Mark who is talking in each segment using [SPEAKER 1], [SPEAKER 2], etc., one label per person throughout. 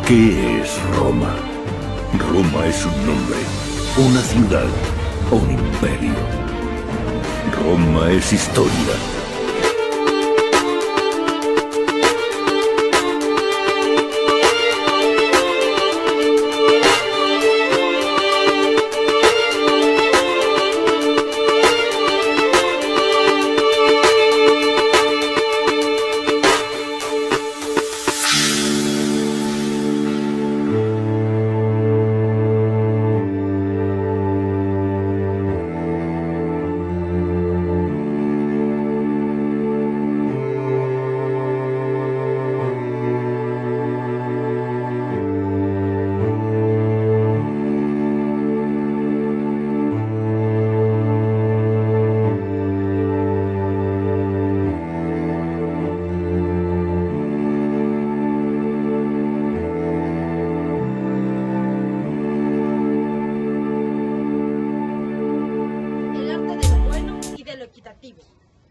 [SPEAKER 1] ¿Qué es Roma? Roma es un nombre, una ciudad o un imperio. Roma es historia.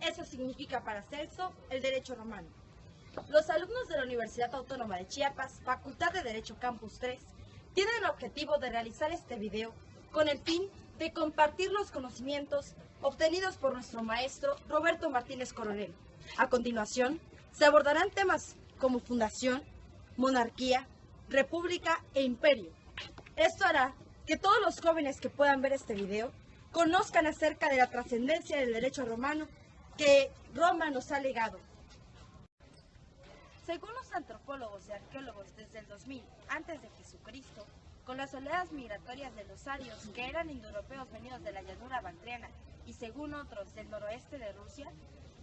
[SPEAKER 2] Eso significa para Celso el derecho romano. Los alumnos de la Universidad Autónoma de Chiapas, Facultad de Derecho Campus 3, tienen el objetivo de realizar este video con el fin de compartir los conocimientos obtenidos por nuestro maestro Roberto Martínez Coronel. A continuación, se abordarán temas como fundación, monarquía, república e imperio. Esto hará que todos los jóvenes que puedan ver este video conozcan acerca de la trascendencia del derecho romano que Roma nos ha legado. Según los antropólogos y arqueólogos, desde el 2000 a.C., con las oleadas migratorias de los arios, que eran indoeuropeos venidos de la llanura bactriana y según otros del noroeste de Rusia,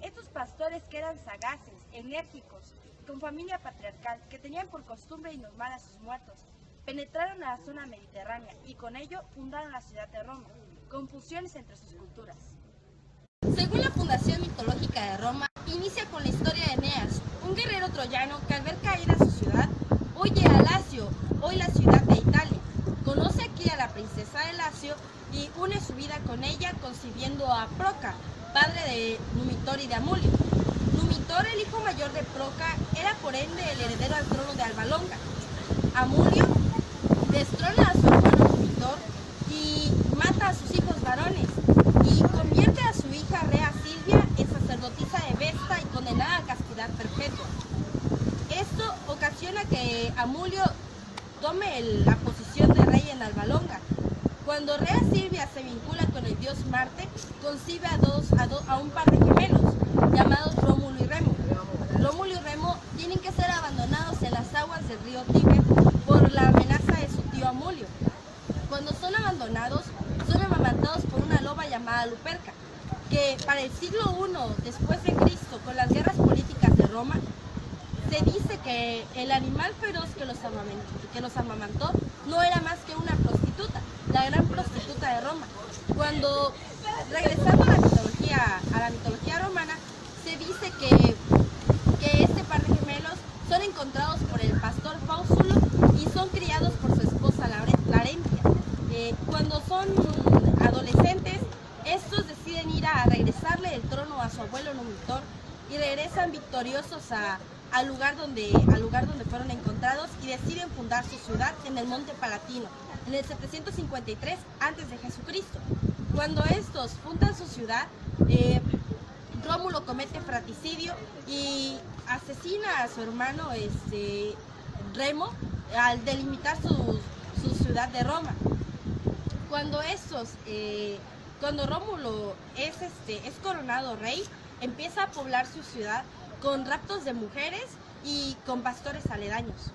[SPEAKER 2] estos pastores que eran sagaces, enérgicos, con familia patriarcal, que tenían por costumbre inhumar a sus muertos, penetraron a la zona mediterránea y con ello fundaron la ciudad de Roma, con fusiones entre sus culturas. Según la fundación mitológica de Roma, inicia con la historia de Eneas, un guerrero troyano que al ver caída su ciudad, huye a Lacio, hoy la ciudad de Italia. Conoce aquí a la princesa de Lacio y une su vida con ella concibiendo a Proca, padre de Numitor y de Amulio. Numitor, el hijo mayor de Proca, era por ende el heredero al trono de Alba Longa. Amulio destrona a su hermano Numitor y mata a sus hijos varones y convierte a su hija Rea Silvia en sacerdotisa de Vesta y condenada a castidad perpetua. Esto ocasiona que Amulio tome la posición de rey en Alba Longa. Cuando Rea Silvia se vincula con el dios Marte, concibe a un par de gemelos, llamados Rómulo y Remo. Rómulo y Remo tienen que ser abandonados en las aguas del río Tíber por la amenaza de su tío Amulio. Cuando son abandonados, son amamantados por una loba llamada Luperca, que para el siglo I después de Cristo, con las guerras políticas de Roma, se dice que el animal feroz que los amamantó no era más que una prostituta, la gran prostituta de Roma. Cuando, regresando a la mitología romana, se dice que este par de gemelos son encontrados por el pastor Faustulo y son criados por su esposa Larentia. Cuando son adolescentes, estos deciden ir a regresarle el trono a su abuelo Numitor y regresan victoriosos al lugar donde fueron encontrados y deciden fundar su ciudad en el Monte Palatino, en el 753 a.C. Cuando estos fundan su ciudad, Rómulo comete fratricidio y asesina a su hermano Remo al delimitar su ciudad de Roma. Cuando Rómulo es coronado rey, empieza a poblar su ciudad con raptos de mujeres y con pastores aledaños.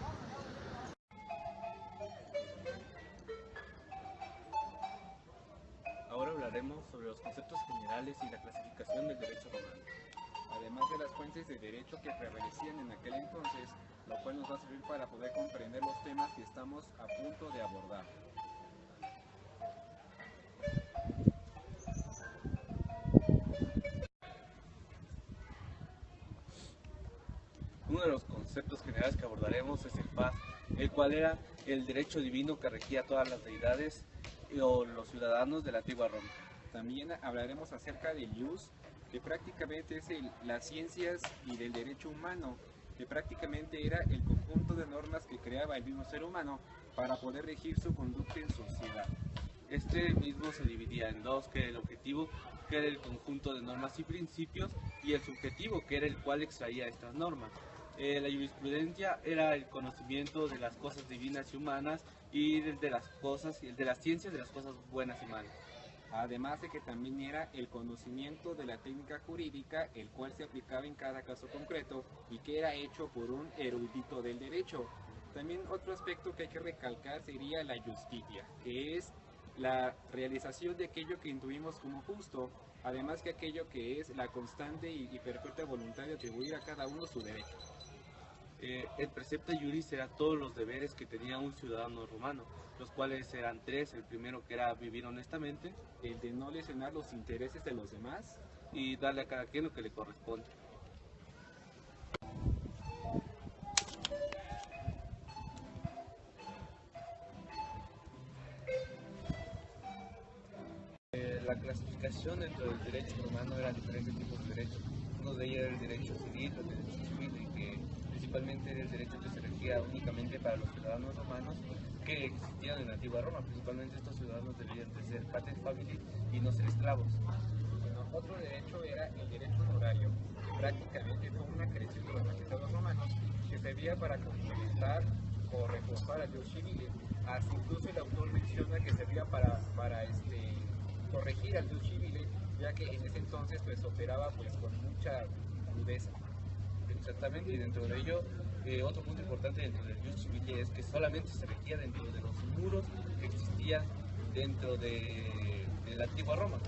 [SPEAKER 3] Ahora hablaremos sobre los conceptos generales y la clasificación del derecho romano, además de las fuentes de derecho que prevalecían en aquel entonces, lo cual nos va a servir para poder comprender los temas que estamos a punto de abordar. Uno de los conceptos generales que abordaremos es el paz, el cual era el derecho divino que regía a todas las deidades o los ciudadanos de la antigua Roma. También hablaremos acerca del ius, que prácticamente es las ciencias y del derecho humano, que prácticamente era el conjunto de normas que creaba el mismo ser humano para poder regir su conducta en sociedad.
[SPEAKER 4] Este mismo se dividía en dos, que era el objetivo, que era el conjunto de normas y principios, y el subjetivo, que era el cual extraía estas normas. La jurisprudencia era el conocimiento de las cosas divinas y humanas y de las ciencias de las cosas buenas y malas.
[SPEAKER 3] Además de que también era el conocimiento de la técnica jurídica, el cual se aplicaba en cada caso concreto y que era hecho por un erudito del derecho. También otro aspecto que hay que recalcar sería la justicia, que es la realización de aquello que intuimos como justo, además que aquello que es la constante y perfecta voluntad de atribuir a cada uno su derecho.
[SPEAKER 4] El precepto juris era todos los deberes que tenía un ciudadano romano, los cuales eran tres: el primero, que era vivir honestamente,
[SPEAKER 3] El de no lesionar los intereses de los demás,
[SPEAKER 4] y darle a cada quien lo que le corresponde. La clasificación dentro del derecho romano era diferentes tipos de derechos. Uno de ellos era el derecho civil, el derecho civil, y que principalmente era el derecho que se regía únicamente para los ciudadanos romanos que existían en la antigua Roma. Principalmente estos ciudadanos debían de ser pater familias y no ser esclavos.
[SPEAKER 3] Bueno, otro derecho era el derecho honorario, que prácticamente fue una creación de los magistrados romanos que servía para complementar o reforzar al Ius Civile. Hasta incluso el autor menciona que servía para corregir al Ius Civile, ya que en ese entonces pues operaba pues con mucha crudeza.
[SPEAKER 4] Exactamente, y dentro de ello, otro punto importante dentro del Ius Civile es que solamente se regía dentro de los muros que existían dentro de la antigua Roma.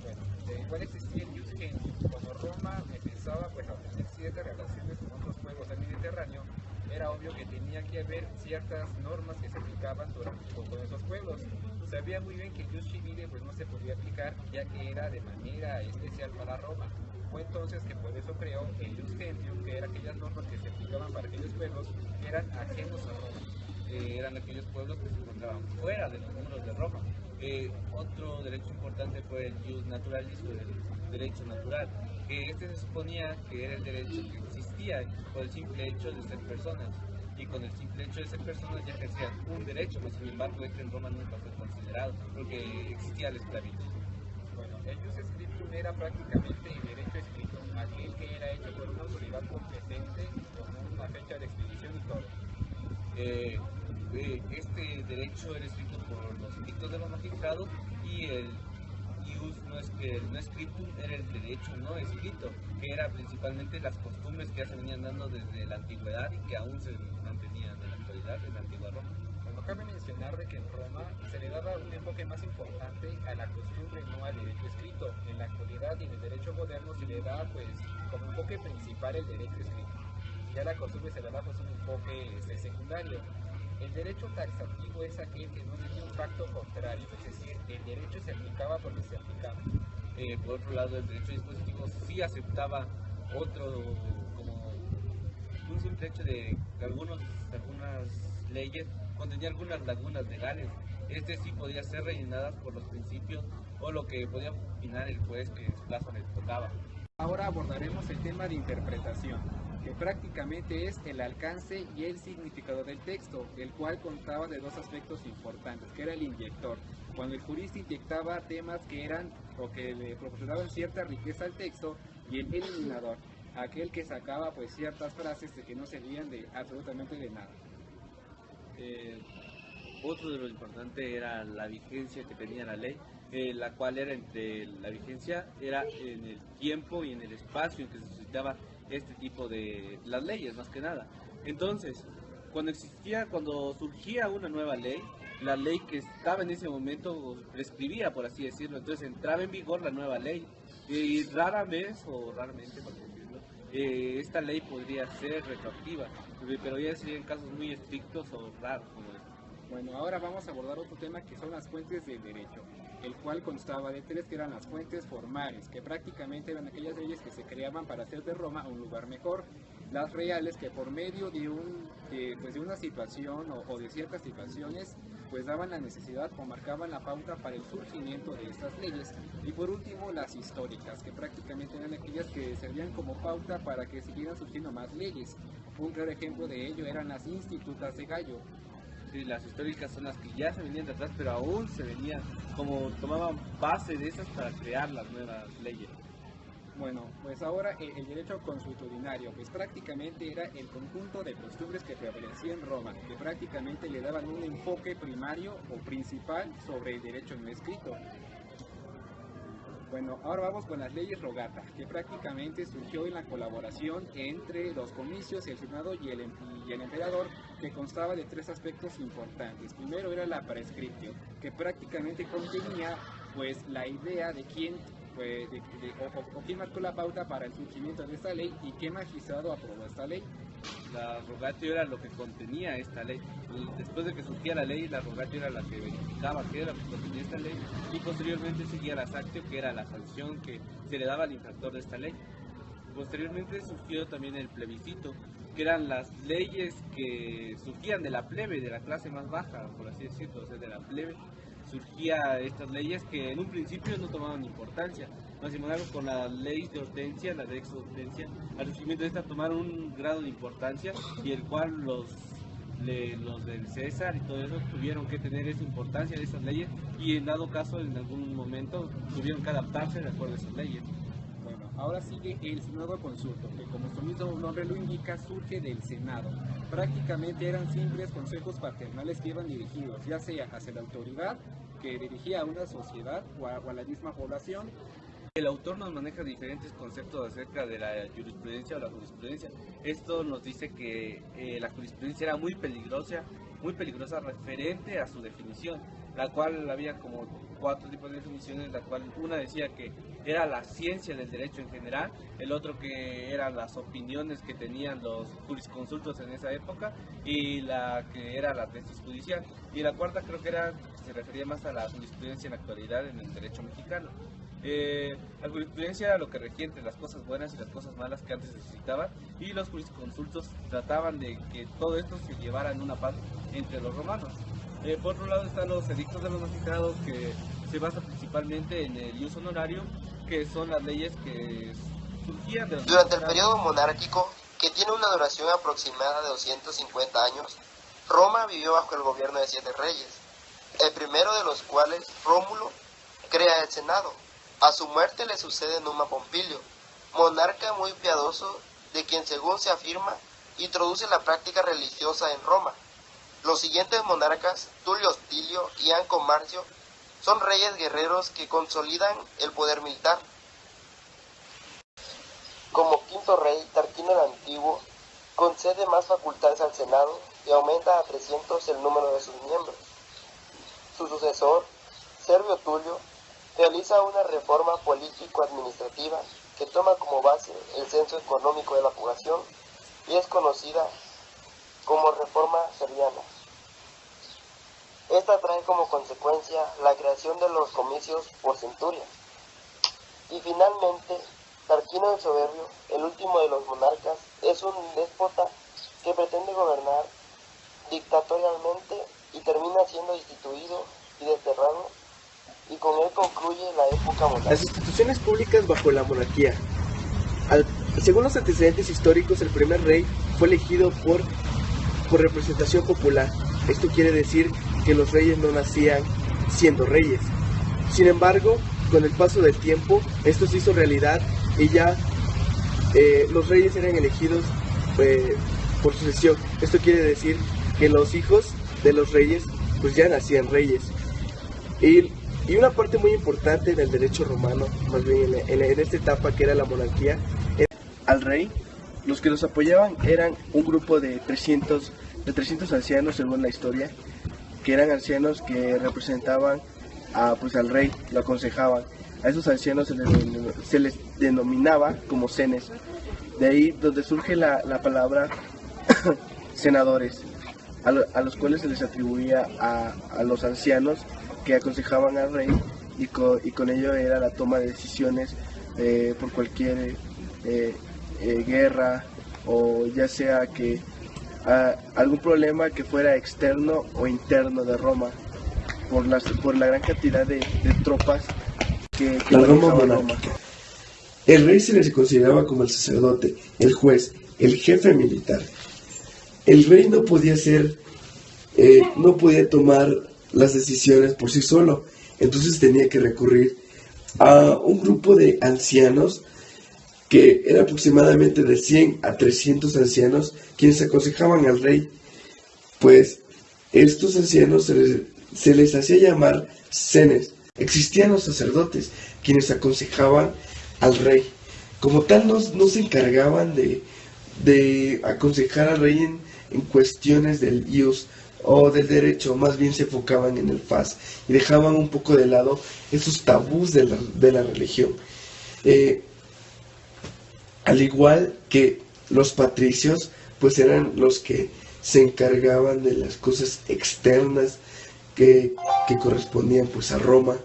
[SPEAKER 3] Bueno, igual existía el Ius Gentium. Cuando Roma empezaba pues a tener ciertas relaciones con otros pueblos del Mediterráneo, era obvio que tenía que haber ciertas normas que se aplicaban con esos pueblos. Sabía muy bien que el Ius Civile pues no se podía aplicar, ya que era de manera especial para Roma. Fue entonces que por eso creó el Ius Gentium, que eran aquellas normas que se aplicaban para aquellos pueblos que eran ajenos a Roma.
[SPEAKER 4] Eran aquellos pueblos que se encontraban fuera de los muros de Roma. Otro derecho importante fue el Ius Naturalis, o el derecho natural, que este se suponía que era el derecho que existía por el simple hecho de ser personas, y con el simple hecho de ser personas ya ejercían un derecho, pero sin embargo este en Roma nunca fue considerado porque existía la esclavitud.
[SPEAKER 3] Bueno, el Ius Scriptum era prácticamente el derecho escrito, aquel que era hecho por una autoridad competente con una fecha de expedición y todo.
[SPEAKER 4] Este derecho era escrito por los edictos de los magistrados, y el ius no scriptum era el derecho no escrito, que era principalmente las costumbres que ya se venían dando desde la antigüedad y que aún se mantenían en la actualidad en la antigua Roma.
[SPEAKER 3] Bueno, cabe mencionar de que en Roma se le daba un enfoque más importante a la costumbre, no al derecho escrito. En la actualidad y en el derecho moderno se le da pues como enfoque principal el derecho escrito, y ya la costumbre se le da pues un enfoque secundario. El derecho taxativo es aquel que no tiene un pacto contrario, es decir, el derecho se aplicaba porque se aplicaba.
[SPEAKER 4] Por otro lado, el derecho dispositivo sí aceptaba otro, como un simple hecho de que algunas leyes contenían algunas lagunas legales. Este sí podía ser rellenadas por los principios o lo que podía opinar el juez que en su caso le tocaba.
[SPEAKER 3] Ahora abordaremos el tema de interpretación, que prácticamente es el alcance y el significado del texto, el cual contaba de dos aspectos importantes, que era el inyector. Cuando el jurista inyectaba temas que eran o que le proporcionaban cierta riqueza al texto, y el eliminador, aquel que sacaba pues ciertas frases de que no servían de absolutamente de nada.
[SPEAKER 4] Otro de lo importante era la vigencia que tenía la ley, la cual era la vigencia era en el tiempo y en el espacio en que se suscitaba este tipo de las leyes, más que nada. Entonces, cuando surgía una nueva ley, la ley que estaba en ese momento prescribía, por así decirlo. Entonces entraba en vigor la nueva ley, y rara vez o raramente, por así decirlo, esta ley podría ser retroactiva, pero ya serían casos muy estrictos o raros como este.
[SPEAKER 3] Bueno, ahora vamos a abordar otro tema que son las fuentes del derecho, el cual constaba de tres, que eran las fuentes formales, que prácticamente eran aquellas leyes que se creaban para hacer de Roma un lugar mejor. las reales, que por medio de de una situación o de ciertas situaciones pues daban la necesidad o marcaban la pauta para el surgimiento de estas leyes. Y por último, las históricas, que prácticamente eran aquellas que servían como pauta para que siguieran surgiendo más leyes. Un claro ejemplo de ello eran las institutas de Gallo.
[SPEAKER 4] Sí, las históricas son las que ya se venían de atrás, pero aún se venían, como tomaban base de esas para crear las nuevas leyes.
[SPEAKER 3] Bueno, pues ahora el derecho consuetudinario, pues prácticamente era el conjunto de costumbres que prevalecía en Roma, que prácticamente le daban un enfoque primario o principal sobre el derecho no escrito. Bueno, ahora vamos con las leyes rogata, que prácticamente surgió en la colaboración entre los comicios, el senado y el emperador, que constaba de tres aspectos importantes. Primero era la prescriptio, que prácticamente contenía pues la idea de quién quién marcó la pauta para el surgimiento de esta ley y qué magistrado aprobó esta ley.
[SPEAKER 4] La rogatio era lo que contenía esta ley. Después de que surgía la ley, la rogatio era la que verificaba qué era lo que contenía esta ley, y posteriormente seguía la actio, que era la sanción que se le daba al infractor de esta ley. Posteriormente surgió también el plebiscito, que eran las leyes que surgían de la plebe, de la clase más baja, por así decirlo, o sea, de la plebe. Surgía estas leyes que en un principio no tomaban importancia, más sin embargo con la ley de Hortensia, la de ex Hortensia, al surgimiento de esta tomaron un grado de importancia, y el cual los del César y todo eso tuvieron que tener esa importancia de esas leyes, y en dado caso en algún momento tuvieron que adaptarse de acuerdo a esas leyes.
[SPEAKER 3] Bueno, ahora sigue el Senado Consulto, que como su mismo nombre lo indica, surge del Senado. Prácticamente eran simples consejos paternales que iban dirigidos, ya sea hacia la autoridad, que dirigía a una sociedad o a la misma población.
[SPEAKER 4] El autor nos maneja diferentes conceptos acerca de la jurisprudencia o la jurisprudencia. Esto nos dice que la jurisprudencia era muy peligrosa referente a su definición, la cual había como 4 tipos de definiciones, la cual una decía que era la ciencia del derecho en general, el otro que eran las opiniones que tenían los jurisconsultos en esa época, y la que era la tesis judicial, y la cuarta creo que se refería más a la jurisprudencia en la actualidad en el derecho mexicano. La jurisprudencia era lo que regía entre las cosas buenas y las cosas malas que antes necesitaban, y los jurisconsultos trataban de que todo esto se llevara en una paz entre los romanos. Por otro lado están los edictos de los magistrados, que se basa principalmente en el ius honorarium, que son las leyes que surgían de los
[SPEAKER 5] Durante el periodo monárquico, que tiene una duración aproximada de 250 años, Roma vivió bajo el gobierno de 7 reyes, el primero de los cuales, Rómulo, crea el Senado. A su muerte le sucede Numa Pompilio, monarca muy piadoso, de quien, según se afirma, introduce la práctica religiosa en Roma. Los siguientes monarcas, Tulio Hostilio y Anco Marcio, son reyes guerreros que consolidan el poder militar. Como quinto rey, Tarquino el Antiguo concede más facultades al Senado y aumenta a 300 el número de sus miembros. Su sucesor, Servio Tulio, realiza una reforma político-administrativa que toma como base el censo económico de la población y es conocida como Reforma Serviana. Esta trae como consecuencia la creación de los comicios por centurias. Y finalmente, Tarquino el Soberbio, el último de los monarcas, es un déspota que pretende gobernar dictatorialmente y termina siendo destituido y desterrado, y con él concluye la época monárquica.
[SPEAKER 6] Las instituciones públicas bajo la monarquía. Según los antecedentes históricos, el primer rey fue elegido por representación popular. Esto quiere decir que los reyes no nacían siendo reyes. Sin embargo, con el paso del tiempo, esto se hizo realidad y ya los reyes eran elegidos por sucesión. Esto quiere decir que los hijos de los reyes pues ya nacían reyes. Y una parte muy importante del derecho romano, más bien en esta etapa que era la monarquía, al rey, los que los apoyaban eran un grupo de 300 ancianos, según la historia, que eran ancianos que representaban al rey, lo aconsejaban. A esos ancianos se les denominaba como senes, de ahí donde surge la palabra senadores, a los cuales se les atribuía a los ancianos que aconsejaban al rey, y con ello era la toma de decisiones por cualquier guerra o ya sea que algún problema que fuera externo o interno de Roma por la gran cantidad de tropas que
[SPEAKER 7] La Roma
[SPEAKER 6] manejaba
[SPEAKER 7] monárquica. El rey se les consideraba como el sacerdote, el juez, el jefe militar. El rey no podía no podía tomar las decisiones por sí solo, entonces tenía que recurrir a un grupo de ancianos que era aproximadamente de 100 a 300 ancianos quienes aconsejaban al rey. Pues estos ancianos se les hacía llamar senes. Existían los sacerdotes quienes aconsejaban al rey. Como tal no se encargaban de aconsejar al rey en cuestiones del ius o del derecho, más bien se enfocaban en el fas y dejaban un poco de lado esos tabús de la religión. Al igual que los patricios, pues eran los que se encargaban de las cosas externas que correspondían pues a Roma,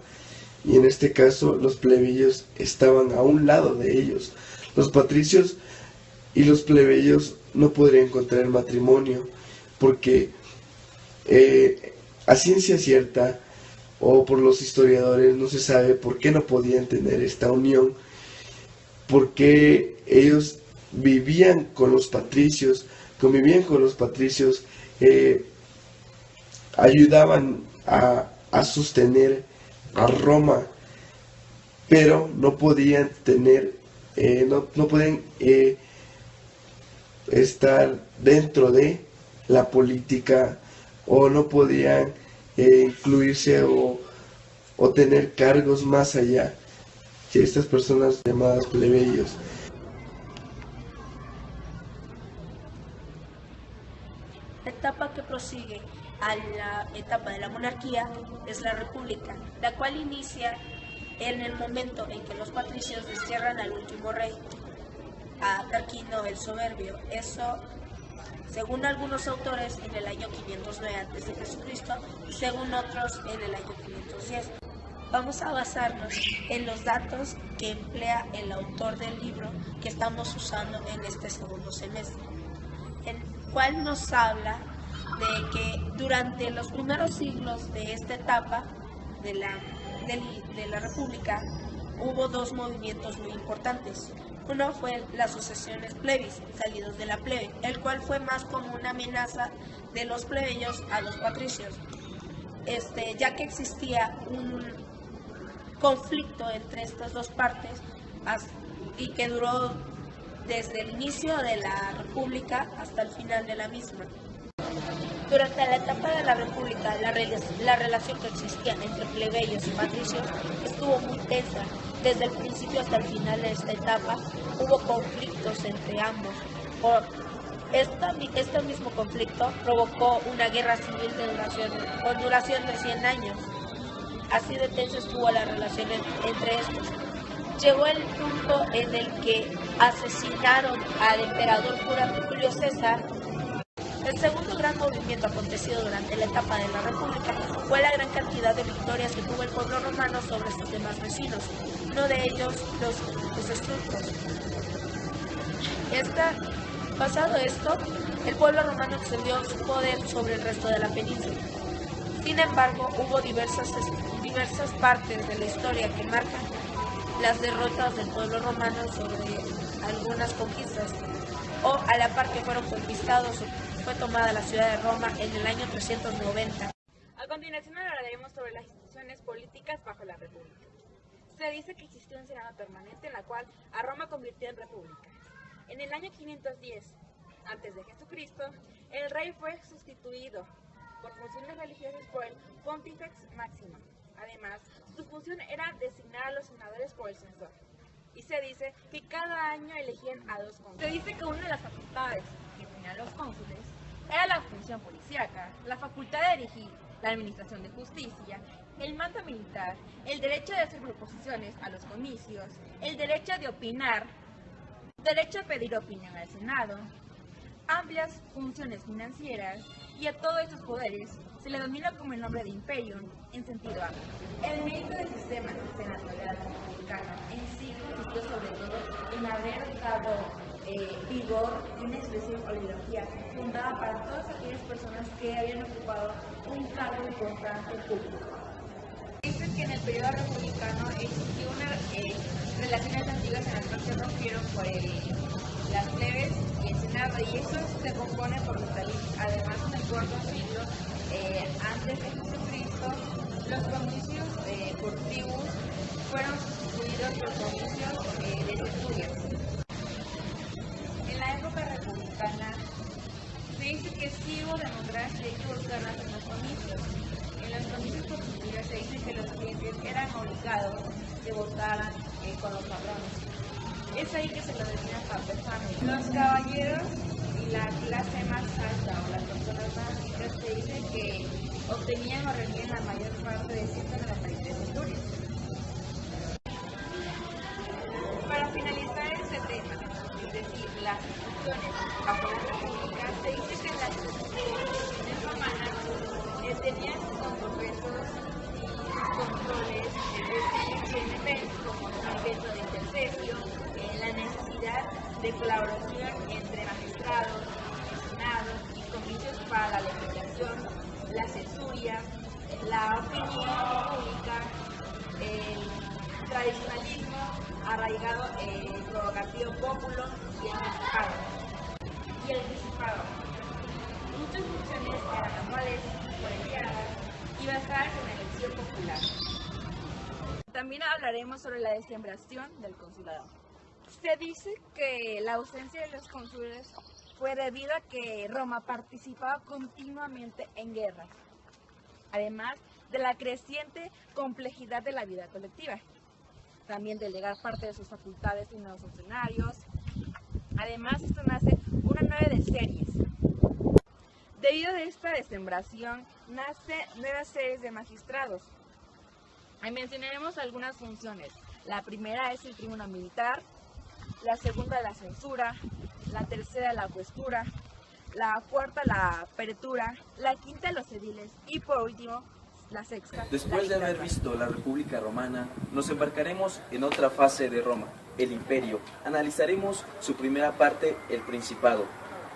[SPEAKER 7] y en este caso los plebeyos estaban a un lado de ellos. Los patricios y los plebeyos no podrían contraer matrimonio porque a ciencia cierta o por los historiadores no se sabe por qué no podían tener esta unión, porque ellos vivían con los patricios, convivían con los patricios, ayudaban a sostener a Roma, pero no podían tener, no podían estar dentro de la política, o no podían incluirse o tener cargos más allá que estas personas llamadas plebeyos.
[SPEAKER 8] La etapa que prosigue a la etapa de la monarquía es la república, la cual inicia en el momento en que los patricios destierran al último rey, a Tarquino el Soberbio. Eso, según algunos autores, en el año 509 a.C. y según otros en el año 510. Vamos a basarnos en los datos que emplea el autor del libro que estamos usando en este segundo semestre, el cual nos habla de que durante los primeros siglos de esta etapa de la República hubo dos movimientos muy importantes. Uno fue las sucesiones plebis, salidos de la plebe, el cual fue más como una amenaza de los plebeyos a los patricios, ya que existía un conflicto entre estas dos partes y que duró desde el inicio de la República hasta el final de la misma. Durante la etapa de la República, la relación que existía entre plebeyos y patricios estuvo muy tensa. Desde el principio hasta el final de esta etapa hubo conflictos entre ambos. Este mismo conflicto provocó una guerra civil con duración de 100 años. Así de tensa estuvo la relación entre estos. Llegó el punto en el que asesinaron al emperador Julio César. El segundo gran movimiento acontecido durante la etapa de la República fue la gran cantidad de victorias que tuvo el pueblo romano sobre sus demás vecinos, uno de ellos los etruscos. Pasado esto, el pueblo romano extendió su poder sobre el resto de la península. Sin embargo, hubo diversas partes de la historia que marcan las derrotas del pueblo romano sobre algunas conquistas, o a la par que fueron conquistados o fue tomada la ciudad de Roma en el año 390.
[SPEAKER 2] A continuación hablaremos sobre las instituciones políticas bajo la República. Se dice que existió un senado permanente en la cual a Roma convirtió en república. En el año 510 a.C., el rey fue sustituido por funciones religiosas por el Pontifex Máximo. Además, su función era designar a los senadores por el censor. Y se dice que cada año elegían a 2 cónsules. Se dice que una de las facultades que tenían los cónsules era la función policíaca, la facultad de dirigir la administración de justicia, el mando militar, el derecho de hacer proposiciones a los comicios, el derecho de opinar, derecho a pedir opinión al Senado, amplias funciones financieras, y a todos estos poderes se le denomina como el nombre de imperium en sentido amplio. El mérito del sistema senatorial republicano en sí consistió sobre todo en haber dado vigor y una especie de oligarquía fundada para todas aquellas personas que habían ocupado un cargo importante público. Dice que en el periodo republicano existió unas relaciones antiguas en las que se rompieron por las plebes y el senado, y eso se compone por los talitos. Además, en el cuarto siglo antes de Jesucristo, los comicios por tribus fueron sustituidos por comicios de centurias. En la época republicana se dice que sí hubo democracia y que hubo ganas en los comicios. En los comicios por centurias se dice que los clientes eran obligados que votaran con los padrones. Es ahí que se lo designan campesinos. Los caballeros y la clase más alta o las personas más ricas se dice que obtenían o rendían la mayor parte de 193 centurias. Para finalizar este tema, es decir, las instituciones bajo la república, se dice que las instituciones romanas tenían contrapesos y controles, es decir, como el veto de intercesio, la necesidad de colaboración entre magistrados, senados y comicios para la legislación, la censuria, la opinión pública, el tradicionalismo arraigado, el prorrogativo populo y el disipado. Muchas funciones eran anuales, colegiadas y basadas en la elección popular. También hablaremos sobre la desmembración del consulado. Se dice que la ausencia de los cónsules fue debido a que Roma participaba continuamente en guerras, además de la creciente complejidad de la vida colectiva, también delegar parte de sus facultades en nuevos funcionarios. Además, esto nace una nueva de series. Debido a esta desmembración, nace nuevas series de magistrados. Ahí mencionaremos algunas funciones. La primera es el tribuno militar, la segunda la censura, la tercera la cuestura, la cuarta la pretura, la quinta los ediles y por último la sexta.
[SPEAKER 9] Después de haber visto la República Romana, nos embarcaremos en otra fase de Roma, el Imperio. Analizaremos su primera parte, el Principado.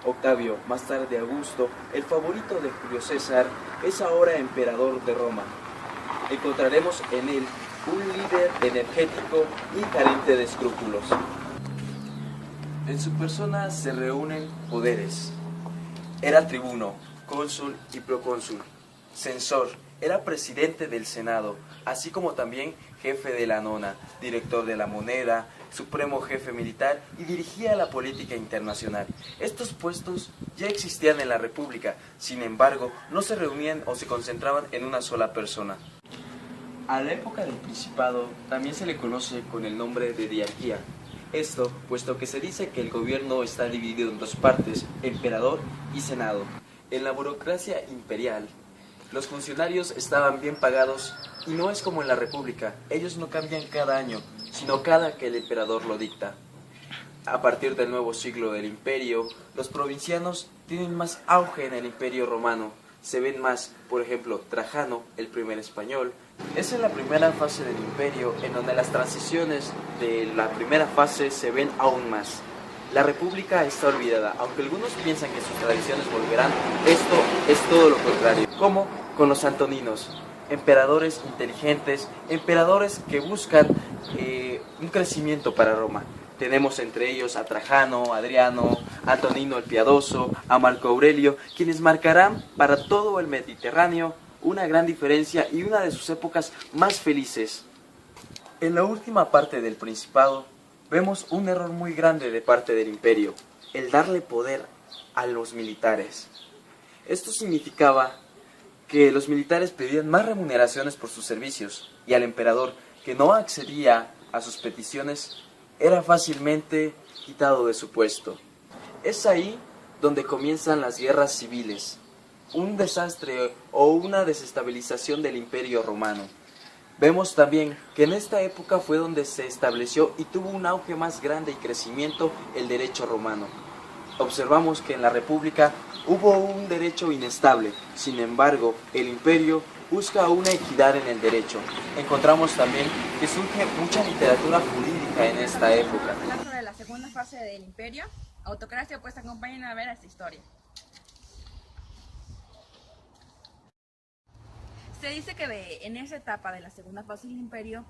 [SPEAKER 9] Octavio, más tarde Augusto, el favorito de Julio César, es ahora emperador de Roma. Encontraremos en él un líder energético y carente de escrúpulos. En su persona se reúnen poderes. Era tribuno, cónsul y procónsul, censor, era presidente del Senado, así como también jefe de la nona, director de la moneda, supremo jefe militar y dirigía la política internacional. Estos puestos ya existían en la República, sin embargo, no se reunían o se concentraban en una sola persona. A la época del Principado también se le conoce con el nombre de diarquía. Esto, puesto que se dice que el gobierno está dividido en dos partes, emperador y senado. En la burocracia imperial, los funcionarios estaban bien pagados y no es como en la República, ellos no cambian cada año, sino cada que el emperador lo dicta. A partir del nuevo siglo del imperio, los provincianos tienen más auge en el imperio romano. Se ven más, por ejemplo, Trajano, el primer español. Es en la primera fase del imperio en donde las transiciones de la primera fase se ven aún más. La república está olvidada, aunque algunos piensan que sus tradiciones volverán, esto es todo lo contrario. Como con los antoninos, emperadores inteligentes, emperadores que buscan un crecimiento para Roma. Tenemos entre ellos a Trajano, Adriano, Antonino el Piadoso, a Marco Aurelio, quienes marcarán para todo el Mediterráneo una gran diferencia y una de sus épocas más felices. En la última parte del Principado vemos un error muy grande de parte del imperio, el darle poder a los militares. Esto significaba que los militares pedían más remuneraciones por sus servicios y al emperador, que no accedía a sus peticiones, era fácilmente quitado de su puesto. Es ahí donde comienzan las guerras civiles, un desastre o una desestabilización del imperio romano. Vemos también que en esta época fue donde se estableció y tuvo un auge más grande y crecimiento el derecho romano. Observamos que en la República hubo un derecho inestable, sin embargo, el imperio busca una equidad en el derecho. Encontramos también que surge mucha literatura jurídica en esta época.
[SPEAKER 2] Sobre las segunda fase del imperio, autocracia, pues acompañen a ver esta historia. Se dice que en esa etapa de la segunda fase del imperio,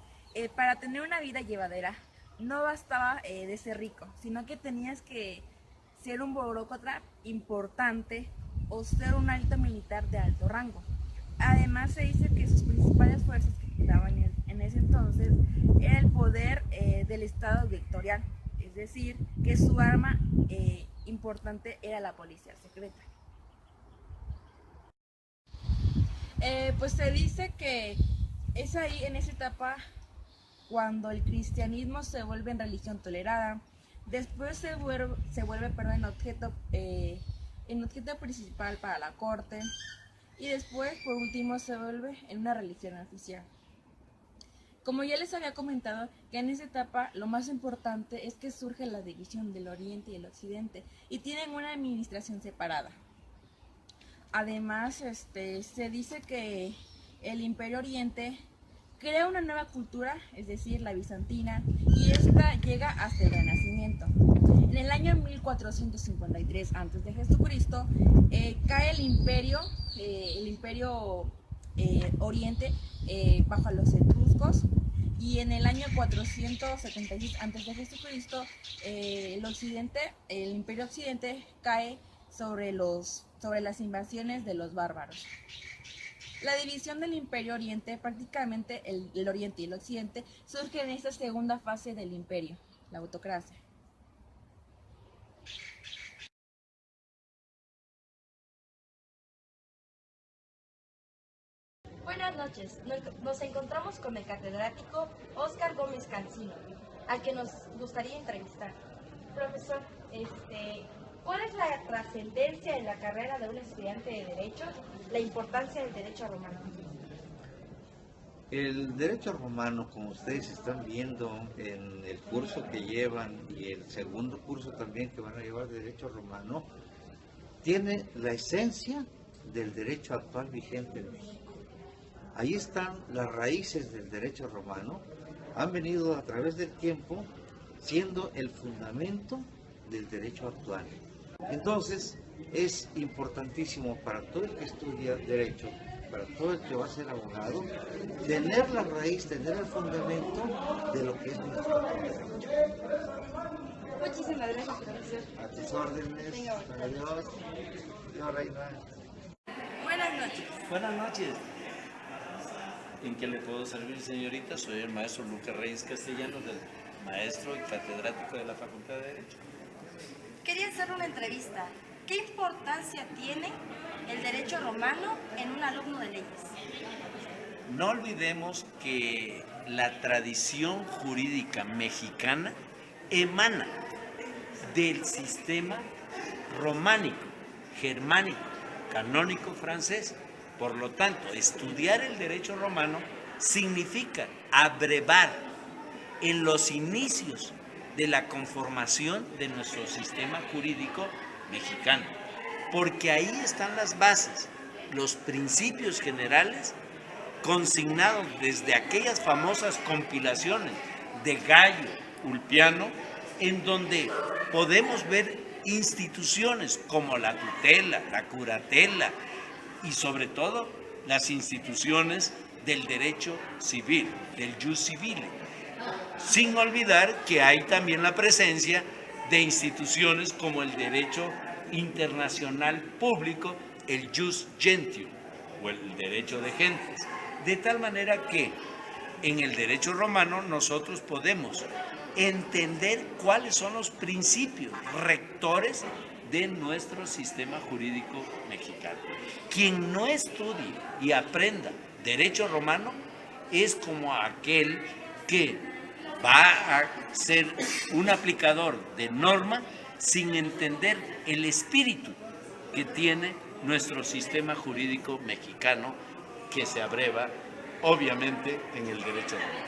[SPEAKER 2] para tener una vida llevadera, no bastaba de ser rico, sino que tenías que ser un burócrata importante o ser un alto militar de alto rango. Además se dice que sus principales fuerzas que quedaban en ese entonces era el poder del Estado dictatorial, es decir, que su arma importante era la policía secreta. Pues se dice que es ahí en esa etapa cuando el cristianismo se vuelve en religión tolerada, después se vuelve en objeto principal para la corte y después por último se vuelve en una religión oficial. Como ya les había comentado, que en esa etapa lo más importante es que surge la división del Oriente y el Occidente y tienen una administración separada. Además, se dice que el Imperio Oriente crea una nueva cultura, es decir, la bizantina, y esta llega hasta el Renacimiento. En el año 1453 a.C. Cae el Imperio Oriente bajo los etruscos, y en el año 476 a.C. El Imperio Occidente cae sobre las invasiones de los bárbaros. La división del Imperio Oriente, prácticamente el Oriente y el Occidente, surge en esta segunda fase del imperio, la autocracia.
[SPEAKER 10] Buenas noches, nos encontramos con el catedrático Óscar Gómez Cancino, al que nos gustaría entrevistar. Profesor, ¿cuál es la trascendencia en la carrera de un estudiante de Derecho, la importancia del derecho romano?
[SPEAKER 11] El derecho romano, como ustedes están viendo en el curso que llevan y el segundo curso también que van a llevar de derecho romano, tiene la esencia del derecho actual vigente en México. Ahí están las raíces del derecho romano, han venido a través del tiempo siendo el fundamento del derecho actual. Entonces, es importantísimo para todo el que estudia derecho, para todo el que va a ser abogado, tener la raíz, tener el fundamento de lo que es nuestro derecho.
[SPEAKER 10] Muchísimas gracias, profesor.
[SPEAKER 11] A tus órdenes. Adiós. Adiós, Reina.
[SPEAKER 2] Buenas noches.
[SPEAKER 12] Buenas noches. ¿En qué le puedo servir, señorita? Soy el maestro Lucas Reyes Castellanos, del maestro y catedrático de la Facultad de Derecho.
[SPEAKER 10] Quería hacer una entrevista. ¿Qué importancia tiene el derecho romano en un alumno de leyes?
[SPEAKER 12] No olvidemos que la tradición jurídica mexicana emana del sistema románico, germánico, canónico francés. Por lo tanto, estudiar el derecho romano significa abrevar en los inicios de la conformación de nuestro sistema jurídico mexicano, porque ahí están las bases, los principios generales consignados desde aquellas famosas compilaciones de Gallo, Ulpiano, en donde podemos ver instituciones como la tutela, la curatela y sobre todo las instituciones del derecho civil, del jus civile, sin olvidar que hay también la presencia de instituciones como el derecho internacional público, el jus gentium o el derecho de gentes, de tal manera que en el derecho romano nosotros podemos entender cuáles son los principios rectores de nuestro sistema jurídico mexicano. Quien no estudie y aprenda derecho romano es como aquel que va a ser un aplicador de norma sin entender el espíritu que tiene nuestro sistema jurídico mexicano, que se abreva obviamente en el derecho romano.